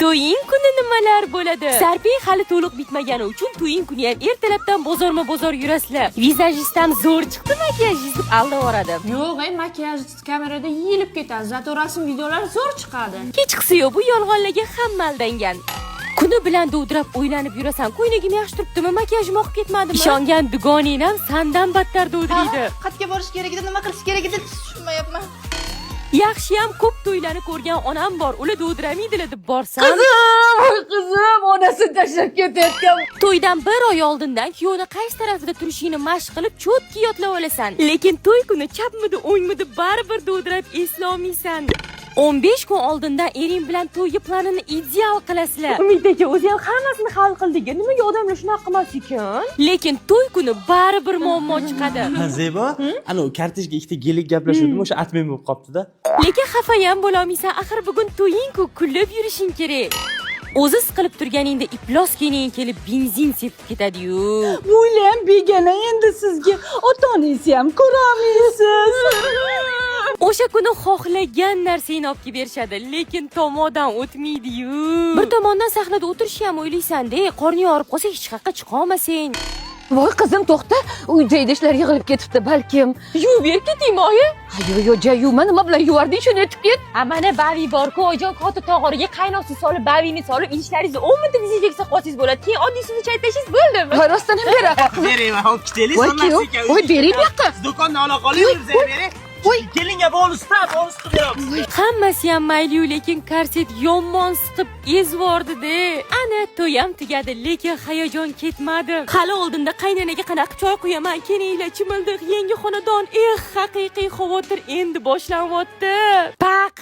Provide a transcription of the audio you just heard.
To'ying kuni nimalar bo'ladi? Sarping hali to'liq bitmagani uchun to'ying kuni ham ertalabdan bozorma-bozor yurasizlar. Vizajistam zo'r chiqdi, makiyajist deb aldavoradi. Yo'q, makiyaj kamerada yeyilib ketadi. Zato rasm videolar zo'r chiqadi. Kechqisi bu yolg'onlarga hamma aldangan. Kuni bilan dovdirab o'ylanib yurasan, ko'ylagim yaxshi turibdimi, makiyajim oqib ketmadimi? Ishongan dugoning ham sandan battar dovdiraydi. Qayerga borish kerak edi, nima qilish kerak edi, tushunmayapman. Yaxshi ham ko'p to'ylarni ko'rgan onam bor. Ular dovdiramaydilar deb borsam. Qizim, onasi tashlab ketayotgan. To'ydan bir oy oldindan kuyovni qaysi tarafida turishini mashq qilib, cho'tki yodlab olasan. Lekin to'y kuni chapmidi, o'ngmidi baribir dovdirab eslay olmaysan. 15 kun oldindan ering bilan to'yga planini ideal qilasizlar. Umid aka, o'zi ham hammasini hal qildik. Nimaga odamlar shunaqa qilmas ekan? Lekin to'y kuni baribir muammo chiqadi. Zebo, ana kartishga ikkita gelik gaplashuvdim, o'sha atmen bo'lib qopti-da. Lekin xafa ham bo'la olmaysan, axir bugun to'ying-ku, kulib yurishing kerak. O'zi siqilib turganingda iflos kiyning kelib benzin sepib ketadi-yu. Bo'lam begona endi sizga ota-onangiz ham ko'rolmaysiz. O'sha kuni xohlagan narsangni olib kelib berishadi, lekin tomodan o'tmaydi-yu. Bir tomondan sahnada o'tirish ham o'ylaysan-da, qorning og'rib qolsa hech qayerga chiqa olmasang. Voy qizim, to'xta. Uyda idishlar yig'ilib ketibdi, balkim. Yuvib keting, oyi. Yo'q, yuvma, nima bilan yuvarding, shuni aytib ket. Mana bavi bor-ku, oyijon katta tog'origa qaynoqsiz solib, bavini solib, idishlaringizni 10 minutda dezinfeksiya qilsangiz bo'ladi. Keyin oddiy suvni chaytashingiz bo'ldimi? Rostdan ham bera. Bering, hop ketaylik. Voy, bering bu yoqqa. Do'konni ola qoling, bizga bering. Kelinga bonusda qilib beramiz. Hammasi ham mayli, lekin korset yomon siqib ezvordi-da. Ana to'yam tugadi, lekin hayajon ketmadi. Hali oldinda qaynanaga qanaqa choy quyaman, kelinglar chimildiq, yangi xonadon. Haqiqiy xavotir endi boshlanyapti. Paq